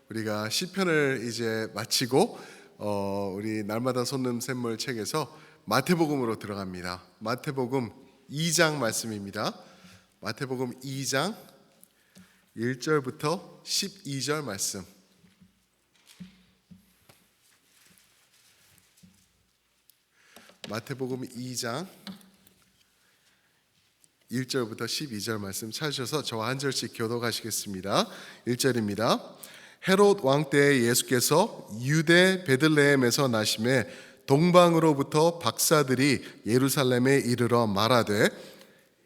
우리가 시편을 이제 마치고 우리 날마다 솟는 샘물 책에서 마태복음으로 들어갑니다. 마태복음 2장 말씀입니다. 마태복음 2장 1절부터 12절 말씀. 마태복음 2장 1절부터 12절 말씀 찾으셔서 저와 한 절씩 교독하시겠습니다. 1절입니다. 헤롯 왕 때에 예수께서 유대 베들레헴에서 나심에 동방으로부터 박사들이 예루살렘에 이르러 말하되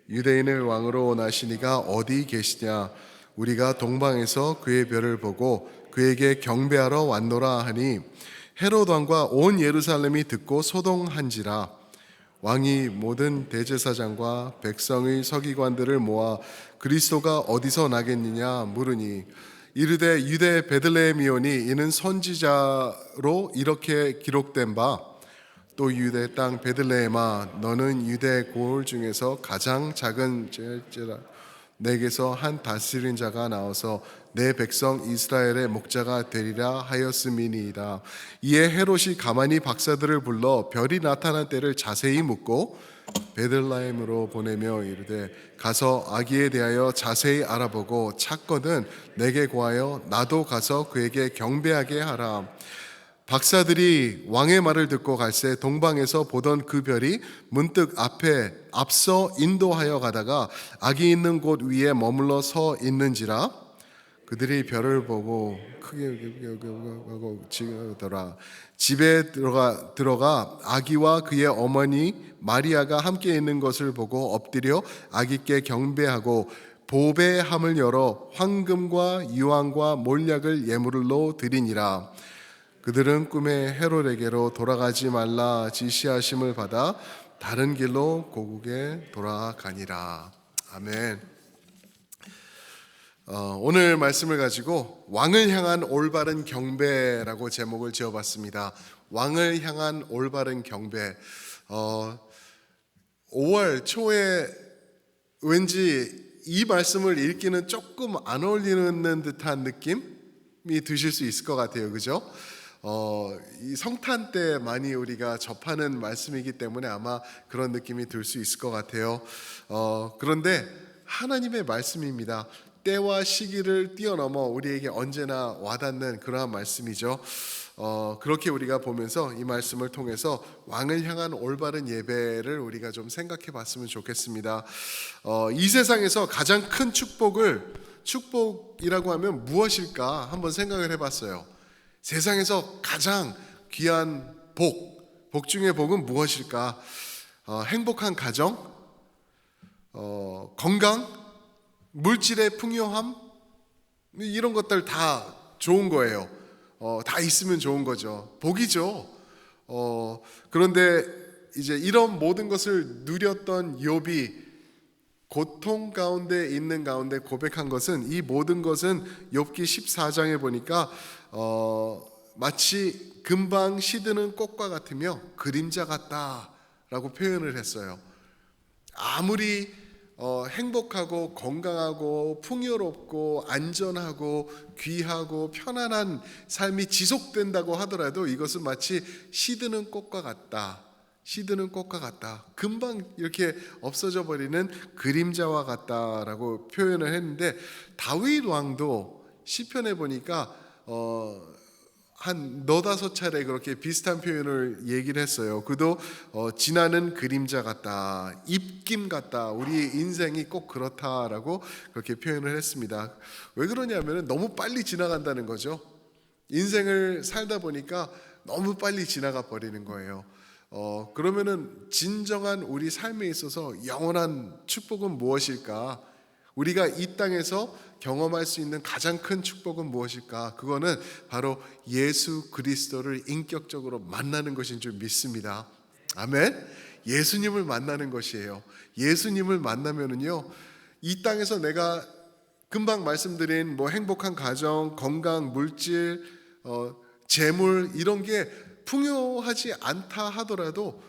유대인을 왕으로 나시니가 어디 계시냐? 우리가 동방에서 그의 별을 보고 그에게 경배하러 왔노라 하니 헤롯 왕과 온 예루살렘이 듣고 소동한지라. 왕이 모든 대제사장과 백성의 서기관들을 모아 그리스도가 어디서 나겠느냐 물으니 이르되 유대 베들레헴이오니 이는 선지자로 이렇게 기록된 바 또 유대 땅 베들레헴아 너는 유대 고을 중에서 가장 작은 제라 내게서 한 다스린 자가 나와서 내 백성 이스라엘의 목자가 되리라 하였음이니이다. 이에 헤롯이 가만히 박사들을 불러 별이 나타난 때를 자세히 묻고 베들레헴으로 보내며 이르되 가서 아기에 대하여 자세히 알아보고 찾거든 내게 고하여 나도 가서 그에게 경배하게 하라. 박사들이 왕의 말을 듣고 갈새 동방에서 보던 그 별이 문득 앞서 인도하여 가다가 아기 있는 곳 위에 머물러 서 있는지라. 그들이 별을 보고 크게 지더라. 집에 들어가 아기와 그의 어머니 마리아가 함께 있는 것을 보고 엎드려 아기께 경배하고 보배함을 열어 황금과 유황과 몰약을 예물로 드리니라. 그들은 꿈에 헤롯에게로 돌아가지 말라 지시하심을 받아 다른 길로 고국에 돌아가니라. 아멘. 오늘 말씀을 가지고 왕을 향한 올바른 경배라고 제목을 지어봤습니다. 왕을 향한 올바른 경배. 5월 초에 왠지 이 말씀을 읽기는 조금 안 어울리는 듯한 느낌이 드실 수 있을 것 같아요. 그죠? 이 성탄 때 많이 우리가 접하는 말씀이기 때문에 아마 그런 느낌이 들 수 있을 것 같아요. 그런데 하나님의 말씀입니다. 때와 시기를 뛰어넘어 우리에게 언제나 와닿는 그러한 말씀이죠. 그렇게 우리가 보면서 이 말씀을 통해서 왕을 향한 올바른 예배를 우리가 좀 생각해 봤으면 좋겠습니다. 이 세상에서 가장 큰 축복이라고 하면 무엇일까 한번 생각을 해봤어요. 세상에서 가장 귀한 복 중의 복은 무엇일까? 행복한 가정, 건강, 물질의 풍요함, 이런 것들 다 좋은 거예요. 다 있으면 좋은 거죠. 복이죠. 그런데 이제 이런 모든 것을 누렸던 욥이 고통 가운데 있는 가운데 고백한 것은 이 모든 것은 욥기 14장에 보니까 마치 금방 시드는 꽃과 같으며 그림자 같다라고 표현을 했어요. 아무리 행복하고 건강하고 풍요롭고 안전하고 귀하고 편안한 삶이 지속된다고 하더라도 이것은 마치 시드는 꽃과 같다. 금방 이렇게 없어져 버리는 그림자와 같다라고 표현을 했는데 다윗 왕도 시편에 보니까 한 너다섯 차례 그렇게 비슷한 표현을 얘기를 했어요. 그도 지나는 그림자 같다, 입김 같다, 우리 인생이 꼭 그렇다라고 그렇게 표현을 했습니다. 왜 그러냐면 너무 빨리 지나간다는 거죠. 인생을 살다 보니까 너무 빨리 지나가 버리는 거예요. 그러면은 진정한 우리 삶에 있어서 영원한 축복은 무엇일까? 우리가 이 땅에서 경험할 수 있는 가장 큰 축복은 무엇일까? 그거는 바로 예수 그리스도를 인격적으로 만나는 것인 줄 믿습니다. 아멘. 예수님을 만나는 것이에요. 예수님을 만나면은요, 이 땅에서 내가 금방 말씀드린 행복한 가정, 건강, 물질, 재물 이런 게 풍요하지 않다 하더라도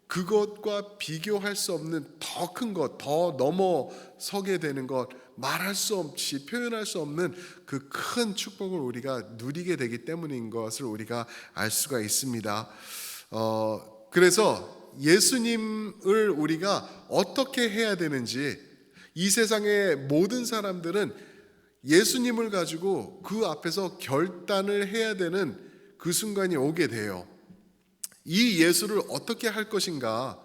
그것과 비교할 수 없는 더 큰 것, 더 넘어서게 되는 것, 말할 수 없이 표현할 수 없는 그 큰 축복을 우리가 누리게 되기 때문인 것을 우리가 알 수가 있습니다. 그래서 예수님을 우리가 어떻게 해야 되는지, 이 세상의 모든 사람들은 예수님을 가지고 그 앞에서 결단을 해야 되는 그 순간이 오게 돼요. 이 예수를 어떻게 할 것인가,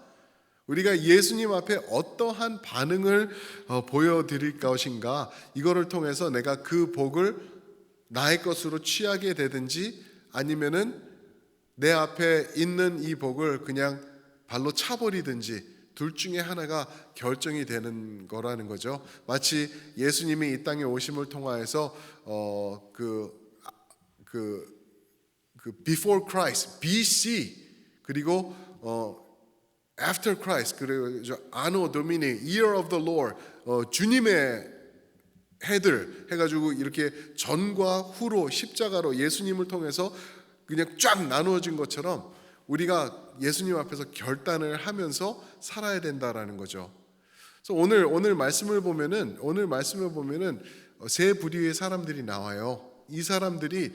우리가 예수님 앞에 어떠한 반응을 보여드릴 것인가, 이거를 통해서 내가 그 복을 나의 것으로 취하게 되든지 아니면은 내 앞에 있는 이 복을 그냥 발로 차버리든지 둘 중에 하나가 결정이 되는 거라는 거죠. 마치 예수님이 이 땅에 오심을 통하여서 before Christ, BC, 그리고 after Christ, 그리고 Anno Domini, Year of the Lord, 주님의 해들 해가지고 이렇게 전과 후로 십자가로 예수님을 통해서 그냥 쫙 나누어진 것처럼 우리가 예수님 앞에서 결단을 하면서 살아야 된다라는 거죠. 그래서 오늘 말씀을 보면은 세 부류의 사람들이 나와요. 이 사람들이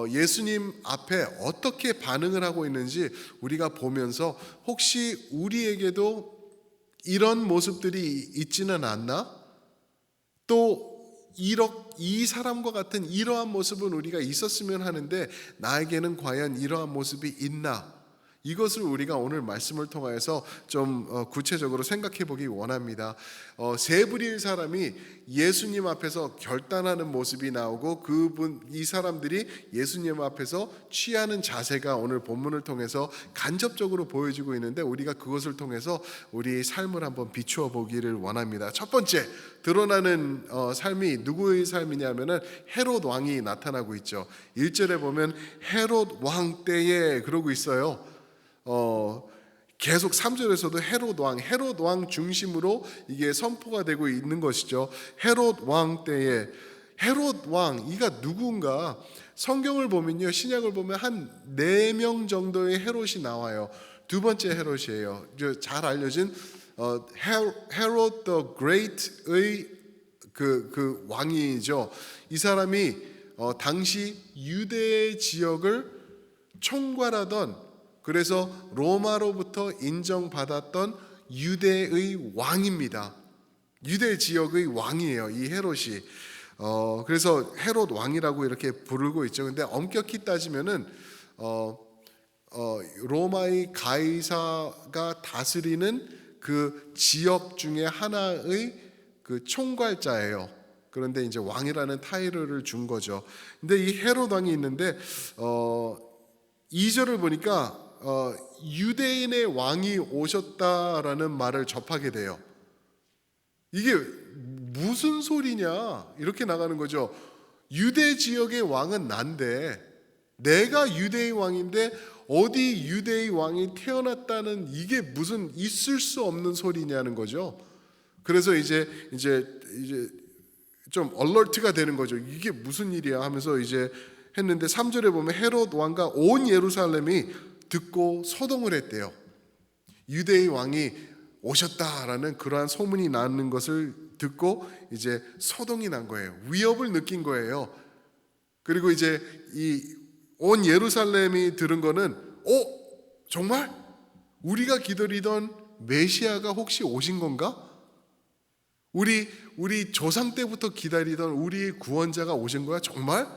예수님 앞에 어떻게 반응을 하고 있는지 우리가 보면서 혹시 우리에게도 이런 모습들이 있지는 않나? 또 이 사람과 같은 이러한 모습은 우리가 있었으면 하는데 나에게는 과연 이러한 모습이 있나? 이것을 우리가 오늘 말씀을 통해서 좀 구체적으로 생각해 보기 원합니다. 세 부류의 사람이 예수님 앞에서 결단하는 모습이 나오고 이 사람들이 예수님 앞에서 취하는 자세가 오늘 본문을 통해서 간접적으로 보여지고 있는데 우리가 그것을 통해서 우리의 삶을 한번 비추어 보기를 원합니다. 첫 번째 드러나는 삶이 누구의 삶이냐면은 헤롯 왕이 나타나고 있죠. 1절에 보면 헤롯 왕 때에 그러고 있어요. 계속 3절에서도 헤롯 왕 중심으로 이게 선포가 되고 있는 것이죠. 헤롯 왕 때에, 헤롯 왕 이가 누군가? 성경을 보면요, 신약을 보면 한 4명 정도의 헤롯이 나와요. 두 번째 헤롯이에요. 잘 알려진 헤롯 the Great의 그 왕이죠. 이 사람이 당시 유대 지역을 총괄하던, 그래서 로마로부터 인정받았던 유대의 왕입니다. 유대 지역의 왕이에요, 이 헤롯이. 그래서 헤롯 왕이라고 이렇게 부르고 있죠. 근데 엄격히 따지면은 로마의 가이사가 다스리는 그 지역 중에 하나의 그 총괄자예요. 그런데 이제 왕이라는 타이틀을 준 거죠. 근데 이 헤롯 왕이 있는데 2절을 보니까 유대인의 왕이 오셨다라는 말을 접하게 돼요. 이게 무슨 소리냐 이렇게 나가는 거죠. 유대 지역의 왕은 난데, 내가 유대의 왕인데 어디 유대의 왕이 태어났다는, 이게 무슨 있을 수 없는 소리냐는 거죠. 그래서 이제 좀 얼러트가 되는 거죠. 이게 무슨 일이야 하면서 이제 했는데 3절에 보면 헤롯 왕과 온 예루살렘이 듣고 소동을 했대요. 유대의 왕이 오셨다라는 그러한 소문이 나는 것을 듣고 이제 소동이 난 거예요. 위협을 느낀 거예요. 그리고 이제 이 온 예루살렘이 들은 거는 정말 우리가 기다리던 메시아가 혹시 오신 건가? 우리 조상 때부터 기다리던 우리의 구원자가 오신 거야? 정말?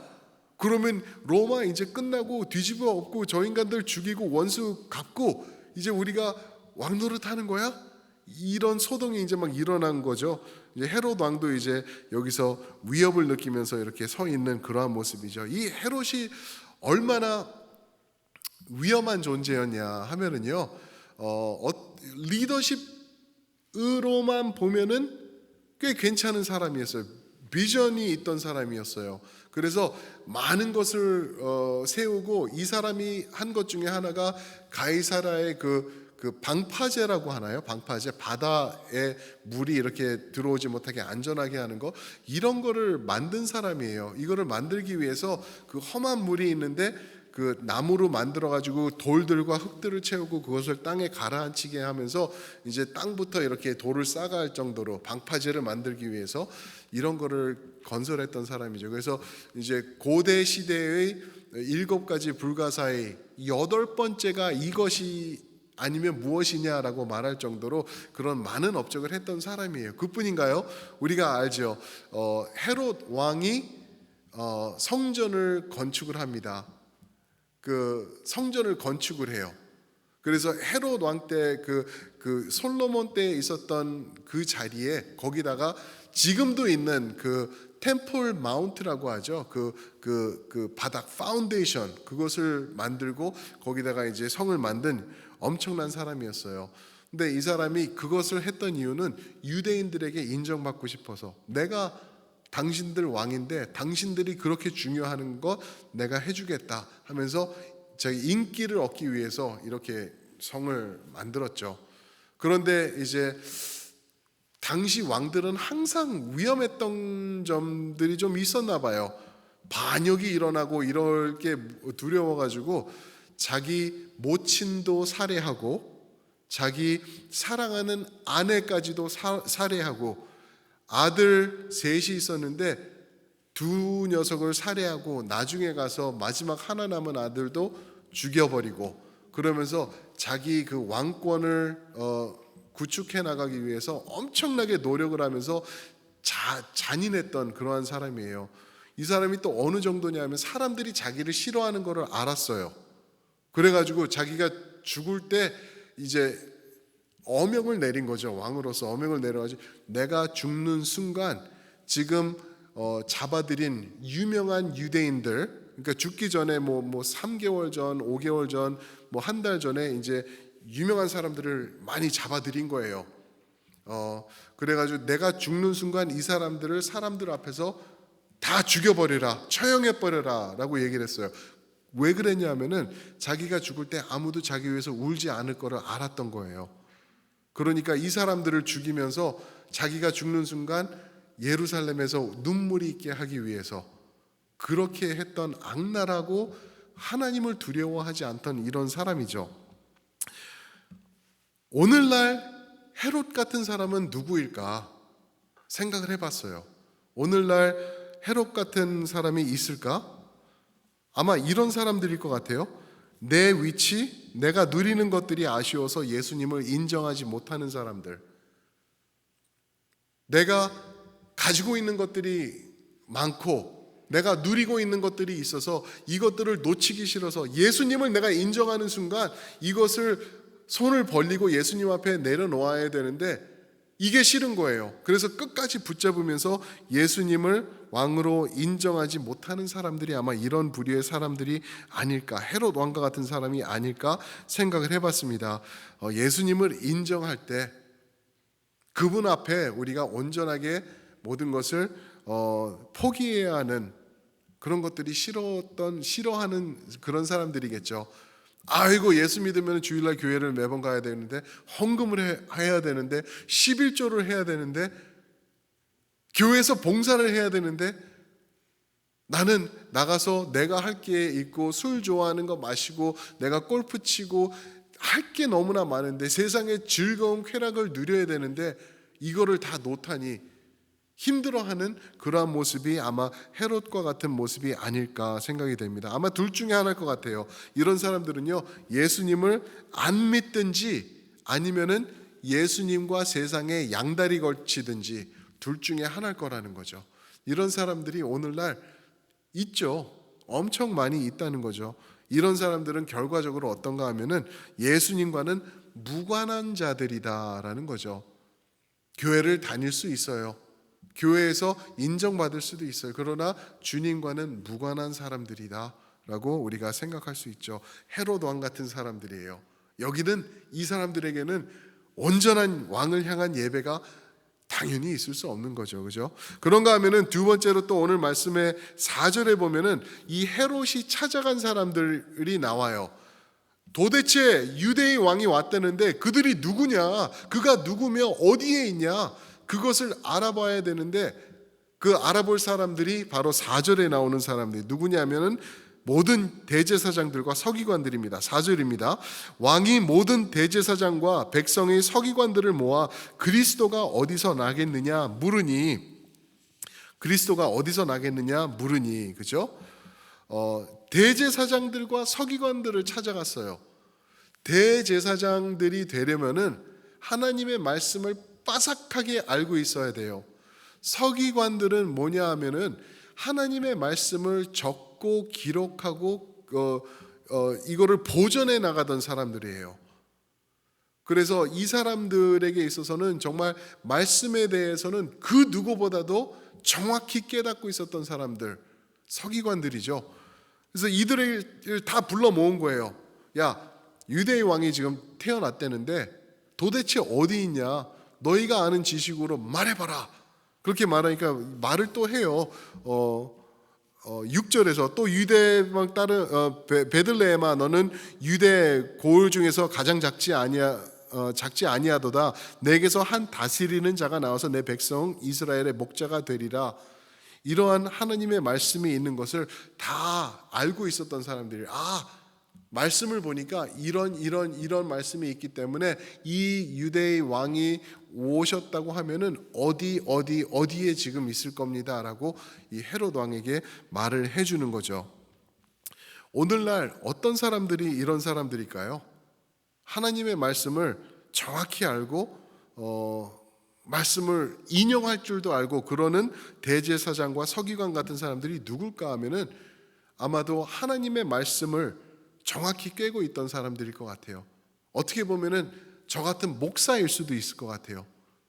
그러면 로마 이제 끝나고 뒤집어 엎고 저 인간들 죽이고 원수 갚고 이제 우리가 왕 노릇하는 거야? 이런 소동이 이제 막 일어난 거죠. 이제 헤롯 왕도 이제 여기서 위협을 느끼면서 이렇게 서 있는 그러한 모습이죠. 이 헤롯이 얼마나 위험한 존재였냐 하면은요, 리더십으로만 보면은 꽤 괜찮은 사람이었어요. 비전이 있던 사람이었어요. 그래서 많은 것을 세우고, 이 사람이 한 것 중에 하나가 가이사라의 그 방파제라고 하나요? 방파제, 바다에 물이 이렇게 들어오지 못하게 안전하게 하는 거, 이런 거를 만든 사람이에요. 이거를 만들기 위해서 그 험한 물이 있는데 그 나무로 만들어 가지고 돌들과 흙들을 채우고 그것을 땅에 가라앉히게 하면서 이제 땅부터 이렇게 돌을 쌓아갈 정도로 방파제를 만들기 위해서 이런 거를 건설했던 사람이죠. 그래서 이제 고대 시대의 7가지 불가사의 8번째가 이것이 아니면 무엇이냐라고 말할 정도로 그런 많은 업적을 했던 사람이에요. 그뿐인가요? 우리가 알죠. 헤롯 왕이 성전을 건축을 합니다. 그 성전을 건축을 해요. 그래서 헤롯 왕 때 그 솔로몬 때 있었던 그 자리에 거기다가 지금도 있는 그 템플 마운트라고 하죠. 그 바닥 파운데이션 그것을 만들고 거기다가 이제 성을 만든 엄청난 사람이었어요. 근데 이 사람이 그것을 했던 이유는 유대인들에게 인정받고 싶어서, 내가 당신들 왕인데 당신들이 그렇게 중요하는 거 내가 해주겠다 하면서 자기 인기를 얻기 위해서 이렇게 성을 만들었죠. 그런데 이제 당시 왕들은 항상 위험했던 점들이 좀 있었나 봐요. 반역이 일어나고 이럴 게 두려워가지고 자기 모친도 살해하고 자기 사랑하는 아내까지도 살해하고, 아들 셋이 있었는데 두 녀석을 살해하고 나중에 가서 마지막 하나 남은 아들도 죽여버리고, 그러면서 자기 그 왕권을 구축해 나가기 위해서 엄청나게 노력을 하면서 잔인했던 그러한 사람이에요. 이 사람이 또 어느 정도냐면 사람들이 자기를 싫어하는 것을 알았어요. 그래가지고 자기가 죽을 때 이제 어명을 내린 거죠. 왕으로서 어명을 내려가지고 내가 죽는 순간 지금 잡아들인 유명한 유대인들, 그러니까 죽기 전에 뭐 3개월 전, 5개월 전, 뭐 한 달 전에 이제 유명한 사람들을 많이 잡아들인 거예요. 그래가지고 내가 죽는 순간 이 사람들을 사람들 앞에서 다 죽여버리라, 처형해버려라 라고 얘기를 했어요. 왜 그랬냐면은 자기가 죽을 때 아무도 자기 위해서 울지 않을 거를 알았던 거예요. 그러니까 이 사람들을 죽이면서 자기가 죽는 순간 예루살렘에서 눈물이 있게 하기 위해서 그렇게 했던 악랄하고 하나님을 두려워하지 않던 이런 사람이죠. 오늘날 헤롯 같은 사람은 누구일까 생각을 해봤어요. 오늘날 헤롯 같은 사람이 있을까? 아마 이런 사람들일 것 같아요. 내 위치, 내가 누리는 것들이 아쉬워서 예수님을 인정하지 못하는 사람들, 내가 가지고 있는 것들이 많고 내가 누리고 있는 것들이 있어서 이것들을 놓치기 싫어서 예수님을 내가 인정하는 순간 이것을 손을 벌리고 예수님 앞에 내려놓아야 되는데 이게 싫은 거예요. 그래서 끝까지 붙잡으면서 예수님을 왕으로 인정하지 못하는 사람들이 아마 이런 부류의 사람들이 아닐까, 헤롯 왕과 같은 사람이 아닐까 생각을 해봤습니다. 예수님을 인정할 때 그분 앞에 우리가 온전하게 모든 것을 포기해야 하는 그런 것들이 싫어하는 그런 사람들이겠죠. 아이고, 예수 믿으면 주일날 교회를 매번 가야 되는데, 헌금을 해야 되는데, 11조를 해야 되는데, 교회에서 봉사를 해야 되는데, 나는 나가서 내가 할 게 있고 술 좋아하는 거 마시고 내가 골프 치고 할 게 너무나 많은데 세상의 즐거운 쾌락을 누려야 되는데 이거를 다 놓다니 힘들어하는 그러한 모습이 아마 헤롯과 같은 모습이 아닐까 생각이 됩니다. 아마 둘 중에 하나일 것 같아요. 이런 사람들은요, 예수님을 안 믿든지 아니면은 예수님과 세상에 양다리 걸치든지 둘 중에 하나일 거라는 거죠. 이런 사람들이 오늘날 있죠. 엄청 많이 있다는 거죠. 이런 사람들은 결과적으로 어떤가 하면은 예수님과는 무관한 자들이다라는 거죠. 교회를 다닐 수 있어요. 교회에서 인정받을 수도 있어요. 그러나 주님과는 무관한 사람들이다라고 우리가 생각할 수 있죠. 헤롯 왕 같은 사람들이에요. 여기는 이 사람들에게는 온전한 왕을 향한 예배가 당연히 있을 수 없는 거죠. 그죠? 그런가 하면은 두 번째로 또 오늘 말씀의 4절에 보면은 이 헤롯이 찾아간 사람들이 나와요. 도대체 유대의 왕이 왔다는데 그들이 누구냐? 그가 누구며 어디에 있냐? 그것을 알아봐야 되는데 그 알아볼 사람들이 바로 4절에 나오는 사람들이 누구냐면은 모든 대제사장들과 서기관들입니다. 4절입니다. 왕이 모든 대제사장과 백성의 서기관들을 모아 그리스도가 어디서 나겠느냐 물으니, 그죠? 대제사장들과 서기관들을 찾아갔어요. 대제사장들이 되려면은 하나님의 말씀을 빠삭하게 알고 있어야 돼요. 서기관들은 뭐냐 하면은 하나님의 말씀을 적고 기록하고 이거를 보존해 나가던 사람들이에요. 그래서 이 사람들에게 있어서는 정말 말씀에 대해서는 그 누구보다도 정확히 깨닫고 있었던 사람들, 서기관들이죠. 그래서 이들을 다 불러 모은 거예요. 야, 유대의 왕이 지금 태어났다는데 도대체 어디 있냐? 너희가 아는 지식으로 말해봐라. 그렇게 말하니까 말을 또 해요. 6절에서 또 유대 왕 딸은 베들레헴아 너는 유대 고을 중에서 가장 작지 아니하도다. 내게서 한 다스리는 자가 나와서 내 백성 이스라엘의 목자가 되리라. 이러한 하나님의 말씀이 있는 것을 다 알고 있었던 사람들이, 말씀을 보니까 이런 말씀이 있기 때문에 이 유대의 왕이 오셨다고 하면은 어디에 지금 있을 겁니다라고 이 헤롯 왕에게 말을 해주는 거죠. 오늘날 어떤 사람들이 이런 사람들일까요? 하나님의 말씀을 정확히 알고 말씀을 인용할 줄도 알고 그러는 대제사장과 서기관 같은 사람들이 누굴까 하면은 아마도 하나님의 말씀을 정확히 꿰고 있던 사람들일 것 같아요. 어떻게 보면은 저 같은 목사일 수도 있을 것 같아요.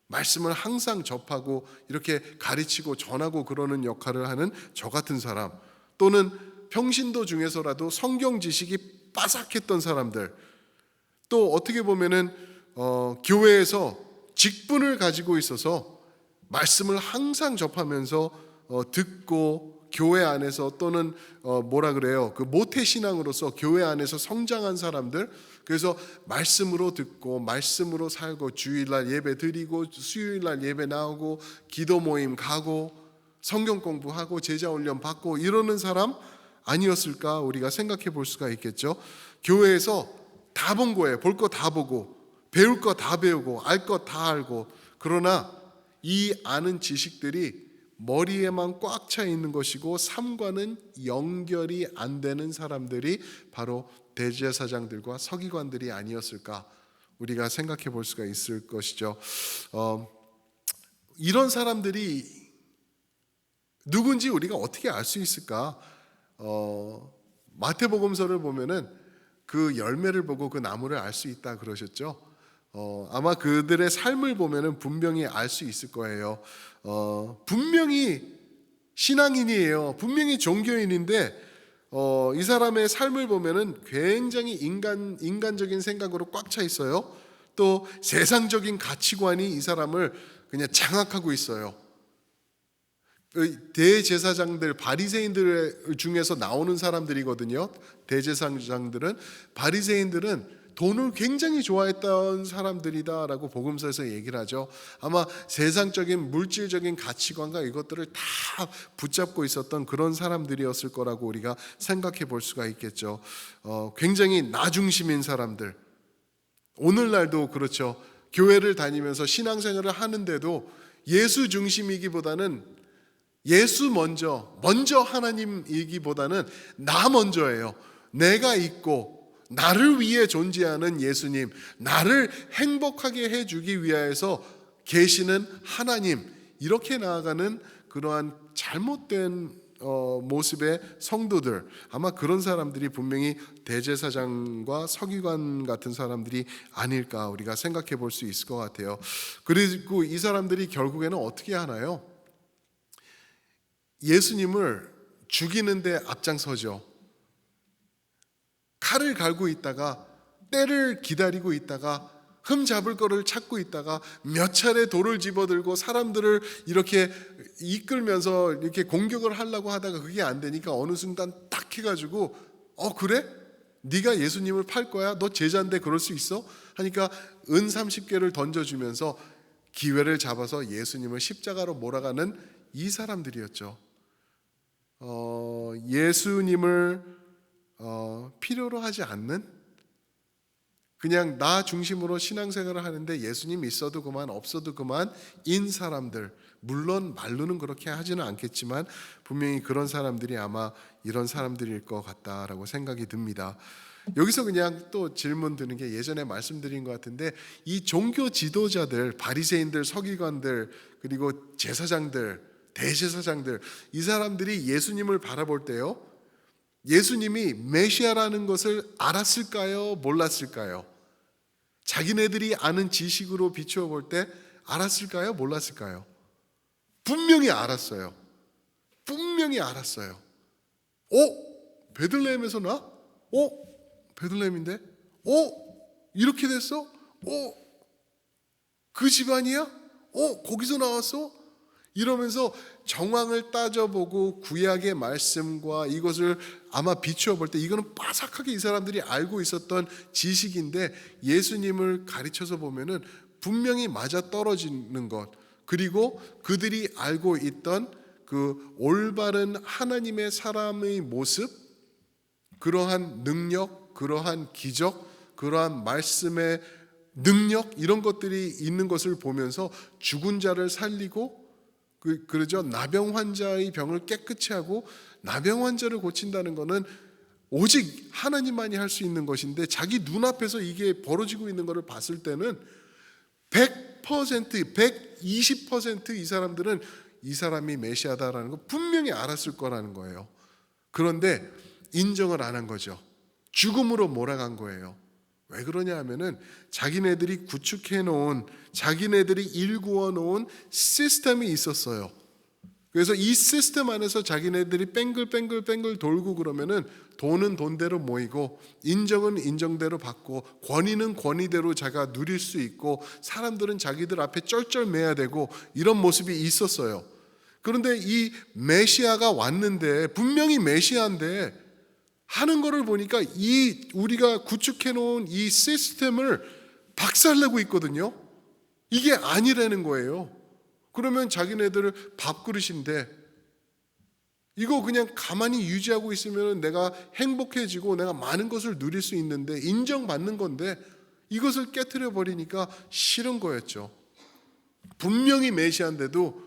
말씀을 항상 접하고 이렇게 가르치고 전하고 그러는 역할을 하는 저 같은 사람, 또는 평신도 중에서라도 성경 지식이 빠삭했던 사람들, 또 어떻게 보면은 교회에서 직분을 가지고 있어서 말씀을 항상 접하면서 듣고 교회 안에서 또는 그 모태 신앙으로서 교회 안에서 성장한 사람들, 그래서 말씀으로 듣고 말씀으로 살고 주일날 예배 드리고 수요일날 예배 나오고 기도 모임 가고 성경 공부하고 제자 훈련 받고 이러는 사람 아니었을까 우리가 생각해 볼 수가 있겠죠. 교회에서 다 본 거예요. 볼 거 다 보고 배울 거 다 배우고 알 거 다 알고, 그러나 이 아는 지식들이 머리에만 꽉 차 있는 것이고 삶과는 연결이 안 되는 사람들이 바로 대제사장들과 서기관들이 아니었을까 우리가 생각해 볼 수가 있을 것이죠. 이런 사람들이 누군지 우리가 어떻게 알 수 있을까? 마태복음서를 보면은 그 열매를 보고 그 나무를 알 수 있다 그러셨죠. 아마 그들의 삶을 보면은 분명히 알 수 있을 거예요. 분명히 신앙인이에요. 분명히 종교인인데 이 사람의 삶을 보면은 굉장히 인간적인 생각으로 꽉 차 있어요. 또 세상적인 가치관이 이 사람을 그냥 장악하고 있어요. 대제사장들, 바리새인들 중에서 나오는 사람들이거든요. 대제사장들은, 바리새인들은 돈을 굉장히 좋아했던 사람들이다라고 복음서에서 얘기를 하죠. 아마 세상적인 물질적인 가치관과 이것들을 다 붙잡고 있었던 그런 사람들이었을 거라고 우리가 생각해 볼 수가 있겠죠. 굉장히 나 중심인 사람들. 오늘날도 그렇죠. 교회를 다니면서 신앙생활을 하는데도 예수 중심이기보다는 예수 먼저 하나님이기보다는 나 먼저예요. 내가 있고 나를 위해 존재하는 예수님, 나를 행복하게 해주기 위하여서 계시는 하나님, 이렇게 나아가는 그러한 잘못된 모습의 성도들, 아마 그런 사람들이 분명히 대제사장과 서기관 같은 사람들이 아닐까 우리가 생각해 볼 수 있을 것 같아요. 그리고 이 사람들이 결국에는 어떻게 하나요? 예수님을 죽이는데 앞장서죠. 칼을 갈고 있다가 때를 기다리고 있다가 흠 잡을 거를 찾고 있다가 몇 차례 돌을 집어들고 사람들을 이렇게 이끌면서 이렇게 공격을 하려고 하다가 그게 안 되니까 어느 순간 딱 해가지고 그래? 네가 예수님을 팔 거야? 너 제자인데 그럴 수 있어? 하니까 은 30개를 던져주면서 기회를 잡아서 예수님을 십자가로 몰아가는 이 사람들이었죠. 예수님을 필요로 하지 않는, 그냥 나 중심으로 신앙생활을 하는데 예수님 있어도 그만 없어도 그만인 사람들, 물론 말로는 그렇게 하지는 않겠지만 분명히 그런 사람들이 아마 이런 사람들일 것 같다라고 생각이 듭니다. 여기서 그냥 또 질문 드는 게, 예전에 말씀드린 것 같은데, 이 종교 지도자들, 바리새인들, 서기관들, 그리고 제사장들, 대제사장들, 이 사람들이 예수님을 바라볼 때요, 예수님이 메시아라는 것을 알았을까요? 몰랐을까요? 자기네들이 아는 지식으로 비추어 볼 때 알았을까요? 몰랐을까요? 분명히 알았어요. 분명히 알았어요. 베들레헴에서 나? 베들레헴인데? 이렇게 됐어? 그 집안이야? 거기서 나왔어? 이러면서 정황을 따져보고 구약의 말씀과 이것을 아마 비추어 볼 때 이거는 빠삭하게 이 사람들이 알고 있었던 지식인데, 예수님을 가르쳐서 보면은 분명히 맞아 떨어지는 것, 그리고 그들이 알고 있던 그 올바른 하나님의 사람의 모습, 그러한 능력, 그러한 기적, 그러한 말씀의 능력, 이런 것들이 있는 것을 보면서 죽은 자를 살리고, 그러죠. 나병 환자의 병을 깨끗이 하고, 나병 환자를 고친다는 것은 오직 하나님만이 할 수 있는 것인데, 자기 눈앞에서 이게 벌어지고 있는 것을 봤을 때는 100%, 120% 이 사람들은 이 사람이 메시아다라는 거 분명히 알았을 거라는 거예요. 그런데 인정을 안 한 거죠. 죽음으로 몰아간 거예요. 왜 그러냐 하면은 자기네들이 구축해 놓은, 자기네들이 일구어 놓은 시스템이 있었어요. 그래서 이 시스템 안에서 자기네들이 뺑글 돌고 그러면은 돈은 돈대로 모이고, 인정은 인정대로 받고, 권위는 권위대로 자기가 누릴 수 있고, 사람들은 자기들 앞에 쩔쩔매야 되고, 이런 모습이 있었어요. 그런데 이 메시아가 왔는데, 분명히 메시아인데 하는 거를 보니까 이 우리가 구축해 놓은 이 시스템을 박살내고 있거든요. 이게 아니라는 거예요. 그러면 자기네들 밥그릇인데 이거 그냥 가만히 유지하고 있으면 내가 행복해지고 내가 많은 것을 누릴 수 있는데, 인정받는 건데 이것을 깨트려 버리니까 싫은 거였죠. 분명히 메시아인데도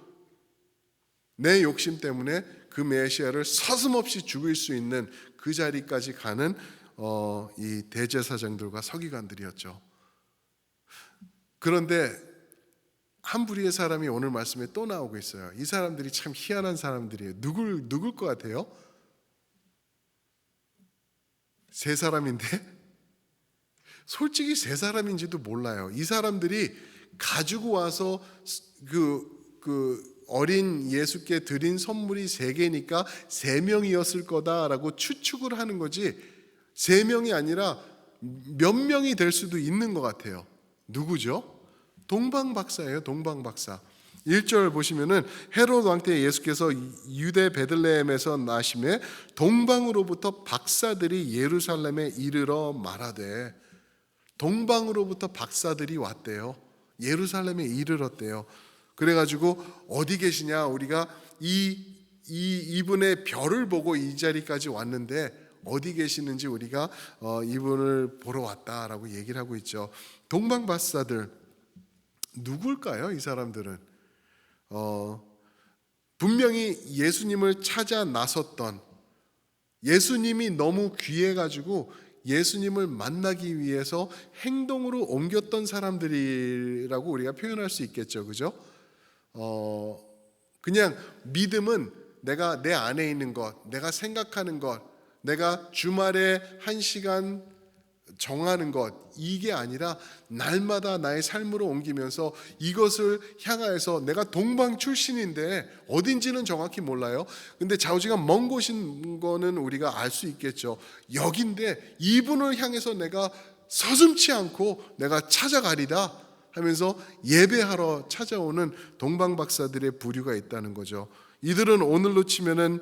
내 욕심 때문에 그 메시아를 서슴없이 죽일 수 있는 그 자리까지 가는 이 대제사장들과 서기관들이었죠. 그런데 한 부류의 사람이 오늘 말씀에 또 나오고 있어요. 이 사람들이 참 희한한 사람들이에요. 누굴 것 같아요? 세 사람인데 솔직히 세 사람인지도 몰라요. 이 사람들이 가지고 와서 그 어린 예수께 드린 선물이 3개니까 3명이었을 거다라고 추측을 하는 거지, 3명이 아니라 몇 명이 될 수도 있는 것 같아요. 누구죠? 동방박사예요. 동방박사. 1절 보시면은 헤롯 왕 때 예수께서 유대 베들레헴에서 나심에 동방으로부터 박사들이 예루살렘에 이르러 말하되, 동방으로부터 박사들이 왔대요. 예루살렘에 이르렀대요. 그래가지고 어디 계시냐, 우리가 이분의 별을 보고 이 자리까지 왔는데 어디 계시는지 우리가 이분을 보러 왔다라고 얘기를 하고 있죠. 동방박사들 누굴까요? 이 사람들은 분명히 예수님을 찾아 나섰던, 예수님이 너무 귀해가지고 예수님을 만나기 위해서 행동으로 옮겼던 사람들이라고 우리가 표현할 수 있겠죠. 그죠? 그냥 믿음은 내가 내 안에 있는 것, 내가 생각하는 것, 내가 주말에 1시간 정하는 것, 이게 아니라 날마다 나의 삶으로 옮기면서 이것을 향하여서, 내가 동방 출신인데 어딘지는 정확히 몰라요. 근데 좌우지간 먼 곳인 거는 우리가 알 수 있겠죠. 여긴데 이분을 향해서 내가 서슴지 않고 내가 찾아가리다 하면서 예배하러 찾아오는 동방박사들의 부류가 있다는 거죠. 이들은 오늘로 치면은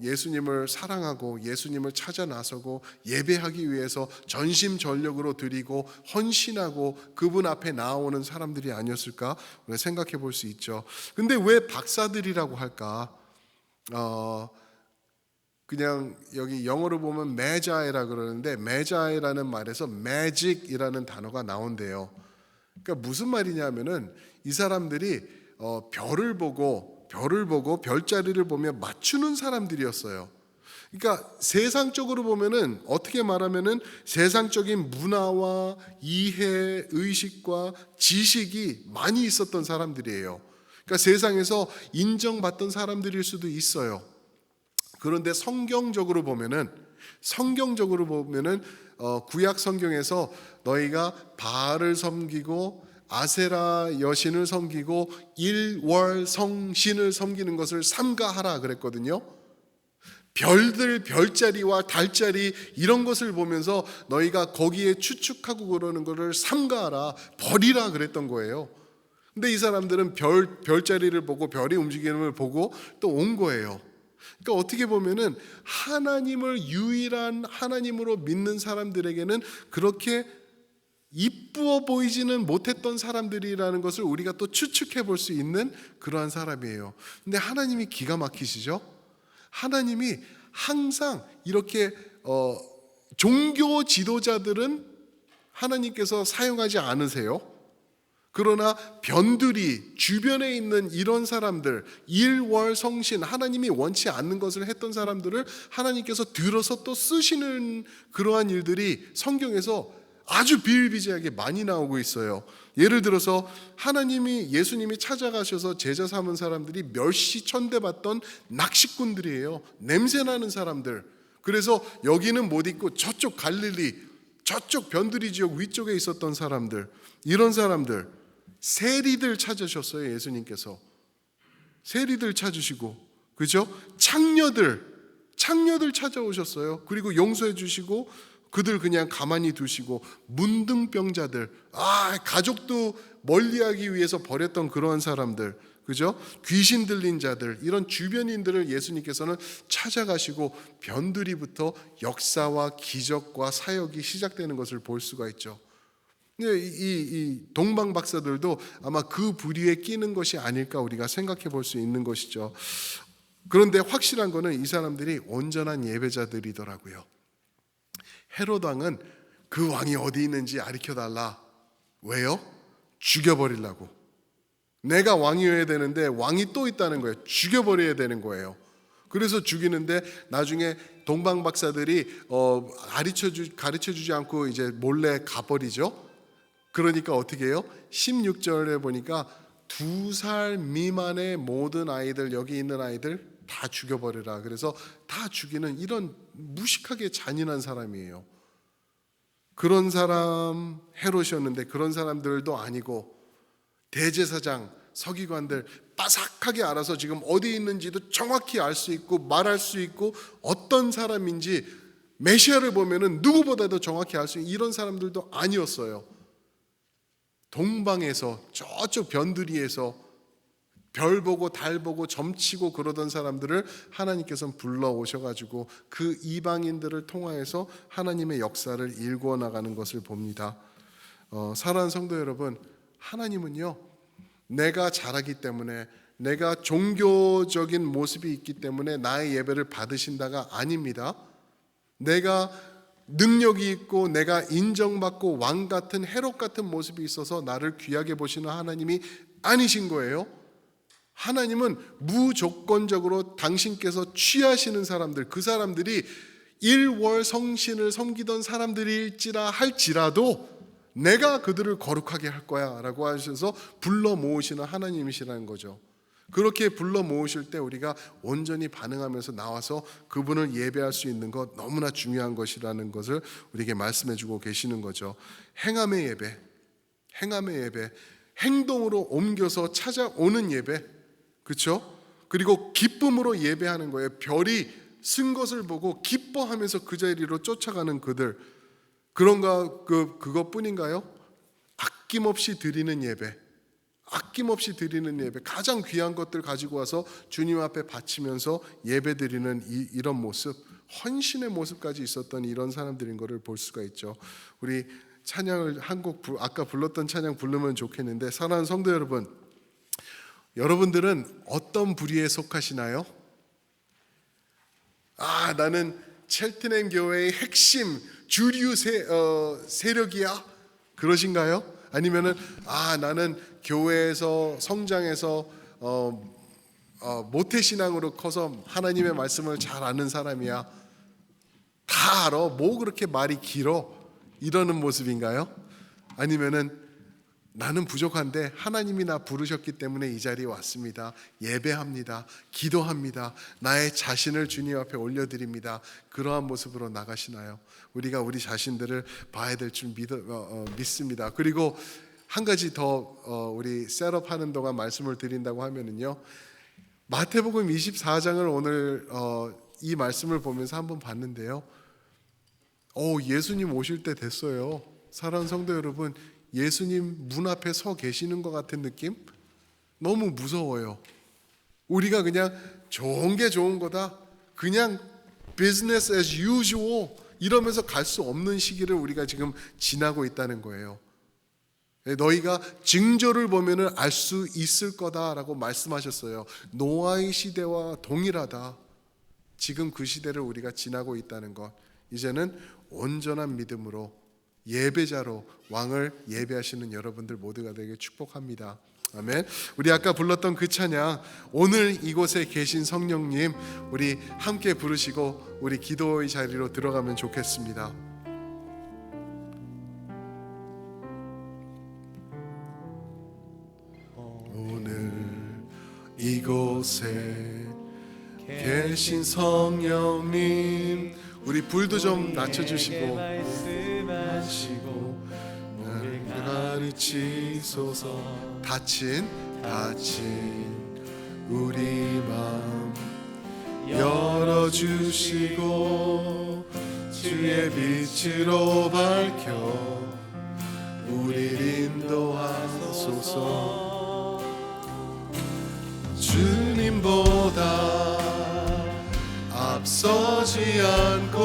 예수님을 사랑하고 예수님을 찾아 나서고 예배하기 위해서 전심전력으로 드리고 헌신하고 그분 앞에 나오는 사람들이 아니었을까 생각해 볼 수 있죠. 근데 왜 박사들이라고 할까? 그냥 여기 영어로 보면 매자이라 그러는데 매자이라는 말에서 매직이라는 단어가 나온대요. 그러니까 무슨 말이냐면은 이 사람들이 별을 보고 별자리를 보며 맞추는 사람들이었어요. 그러니까 세상적으로 보면은 어떻게 말하면은 세상적인 문화와 이해, 의식과 지식이 많이 있었던 사람들이에요. 그러니까 세상에서 인정받던 사람들일 수도 있어요. 그런데 성경적으로 보면은 구약 성경에서 너희가 바알을 섬기고 아세라 여신을 섬기고 일월 성신을 섬기는 것을 삼가하라 그랬거든요. 별들, 별자리와 달자리 이런 것을 보면서 너희가 거기에 추측하고 그러는 것을 삼가하라, 버리라 그랬던 거예요. 근데 이 사람들은 별자리를 보고 별이 움직이는 보고 또 온 거예요. 그러니까 어떻게 보면은 하나님을 유일한 하나님으로 믿는 사람들에게는 그렇게 이쁘어 보이지는 못했던 사람들이라는 것을 우리가 또 추측해 볼 수 있는 그러한 사람이에요. 근데 하나님이 기가 막히시죠? 하나님이 항상 이렇게 종교 지도자들은 하나님께서 사용하지 않으세요. 그러나 변두리 주변에 있는 이런 사람들, 일월 성신, 하나님이 원치 않는 것을 했던 사람들을 하나님께서 들어서 또 쓰시는 그러한 일들이 성경에서 아주 비일비재하게 많이 나오고 있어요. 예를 들어서 예수님이 찾아가셔서 제자 삼은 사람들이 멸시천대받던 낚시꾼들이에요. 냄새나는 사람들. 그래서 여기는 못 있고 저쪽 갈릴리, 저쪽 변두리 지역 위쪽에 있었던 사람들, 이런 사람들, 세리들 찾으셨어요. 예수님께서 세리들 찾으시고, 그죠? 창녀들 찾아오셨어요. 그리고 용서해 주시고 그들 그냥 가만히 두시고, 문둥병자들, 가족도 멀리하기 위해서 버렸던 그러한 사람들, 그죠? 귀신 들린 자들, 이런 주변인들을 예수님께서는 찾아가시고 변두리부터 역사와 기적과 사역이 시작되는 것을 볼 수가 있죠. 이 동방 박사들도 아마 그 부류에 끼는 것이 아닐까 우리가 생각해 볼 수 있는 것이죠. 그런데 확실한 거는 이 사람들이 온전한 예배자들이더라고요. 헤롯 왕은 그 왕이 어디 있는지 알려달라. 왜요? 죽여버리려고. 내가 왕이어야 되는데 왕이 또 있다는 거예요. 죽여버려야 되는 거예요. 그래서 죽이는데 나중에 동방 박사들이 가르쳐주지 않고 이제 몰래 가버리죠. 그러니까 어떻게 해요? 16절에 보니까 2살 미만의 모든 아이들, 여기 있는 아이들 다 죽여버리라. 그래서 다 죽이는 이런 무식하게 잔인한 사람이에요. 그런 사람 헤롯이었는데 그런 사람들도 아니고 대제사장, 서기관들 빠삭하게 알아서 지금 어디 있는지도 정확히 알 수 있고 말할 수 있고 어떤 사람인지 메시아를 보면은 누구보다도 정확히 알 수 있는 이런 사람들도 아니었어요. 동방에서 저쪽 변두리에서 별 보고 달 보고 점치고 그러던 사람들을 하나님께서는 불러오셔가지고 그 이방인들을 통하여서 하나님의 역사를 일구어 나가는 것을 봅니다. 사랑하는 성도 여러분, 하나님은요, 내가 잘하기 때문에, 내가 종교적인 모습이 있기 때문에 나의 예배를 받으신다가 아닙니다. 내가 능력이 있고 내가 인정받고 왕 같은 헤롯 같은 모습이 있어서 나를 귀하게 보시는 하나님이 아니신 거예요. 하나님은 무조건적으로 당신께서 취하시는 사람들, 그 사람들이 일월 성신을 섬기던 사람들일지라 할지라도 내가 그들을 거룩하게 할 거야 라고 하셔서 불러 모으시는 하나님이시라는 거죠. 그렇게 불러 모으실 때 우리가 온전히 반응하면서 나와서 그분을 예배할 수 있는 것 너무나 중요한 것이라는 것을 우리에게 말씀해 주고 계시는 거죠. 행함의 예배, 행동으로 옮겨서 찾아오는 예배, 그렇죠? 그리고 기쁨으로 예배하는 거예요. 별이 쓴 것을 보고 기뻐하면서 그 자리로 쫓아가는 그들, 그것뿐인가요? 아낌없이 드리는 예배, 가장 귀한 것들 가지고 와서 주님 앞에 바치면서 예배 드리는 이런 모습, 헌신의 모습까지 있었던 이런 사람들인 것을 볼 수가 있죠. 우리 찬양을 한 곡 아까 불렀던 찬양 부르면 좋겠는데, 사랑하는 성도 여러분, 여러분들은 어떤 부류에 속하시나요? 나는 첼트넘 교회의 핵심 주류 세력이야, 그러신가요? 아니면은 나는 교회에서 성장해서 모태신앙으로 커서 하나님의 말씀을 잘 아는 사람이야, 다 알아, 뭐 그렇게 말이 길어, 이러는 모습인가요? 아니면은 나는 부족한데 하나님이 나 부르셨기 때문에 이 자리에 왔습니다, 예배합니다, 기도합니다, 나의 자신을 주님 앞에 올려드립니다, 그러한 모습으로 나가시나요? 우리가 우리 자신들을 봐야 될 줄 믿습니다. 그리고 한 가지 더 우리 셋업하는 동안 말씀을 드린다고 하면은요, 마태복음 24장을 오늘 이 말씀을 보면서 한번 봤는데요, 예수님 오실 때 됐어요. 사랑하는 성도 여러분, 예수님 문 앞에 서 계시는 것 같은 느낌? 너무 무서워요. 우리가 그냥 좋은 게 좋은 거다, 그냥 business as usual 이러면서 갈 수 없는 시기를 우리가 지금 지나고 있다는 거예요. 너희가 징조를 보면은 알 수 있을 거다라고 말씀하셨어요. 노아의 시대와 동일하다. 지금 그 시대를 우리가 지나고 있다는 것, 이제는 온전한 믿음으로 예배자로 왕을 예배하시는 여러분들 모두가 되게 축복합니다. 아멘. 우리 아까 불렀던 그 찬양, 오늘 이곳에 계신 성령님, 우리 함께 부르시고 우리 기도의 자리로 들어가면 좋겠습니다. 오늘 이곳에 계신 성령님, 우리 불도 좀 낮춰주시고 나를 가르치소서. 다친 우리 마음 열어주시고 주의 빛으로 밝혀 우리를 인도하소서. 주님보다 앞서지 않고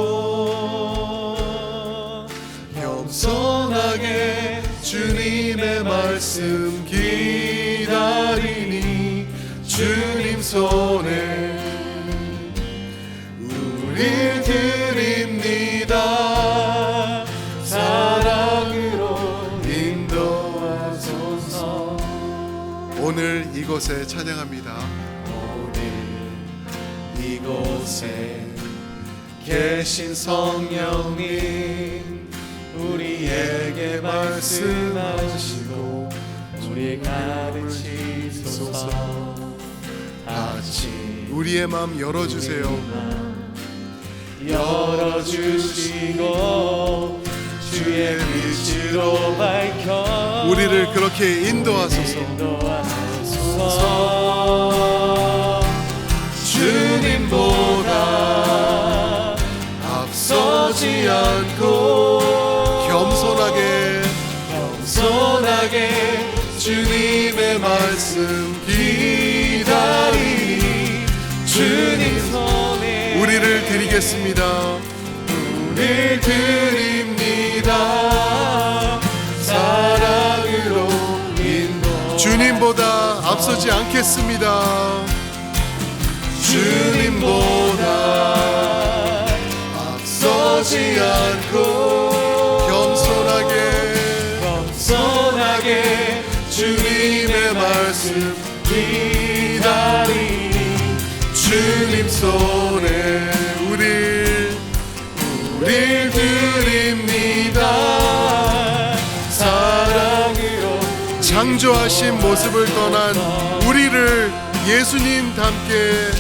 겸손하게 주님의 말씀 기다리니 주님 손에 우릴 드립니다. 사랑으로 인도하소서. 오늘 이곳에 찬양합니다. 이곳에 계신 성령님, 우리에게 말씀하시고 우리 가르치소서. 같이 우리의 마음 열어주세요. 열어주시고 주의 빛으로 밝혀 우리를 그렇게 인도하소서. 주님보다 앞서지 않고 겸손하게 주님의 말씀 기다리니 주님 손에 우리를 드리겠습니다. 우리를 드립니다. 사랑으로 인도 주님보다 앞서지 않겠습니다. 주님보다 앞서지 않고 겸손하게 주님의 말씀 기다리니 주님 손에 우릴 드립니다. 사랑으로 창조하신 모습을 떠난 우리를 예수님 닮게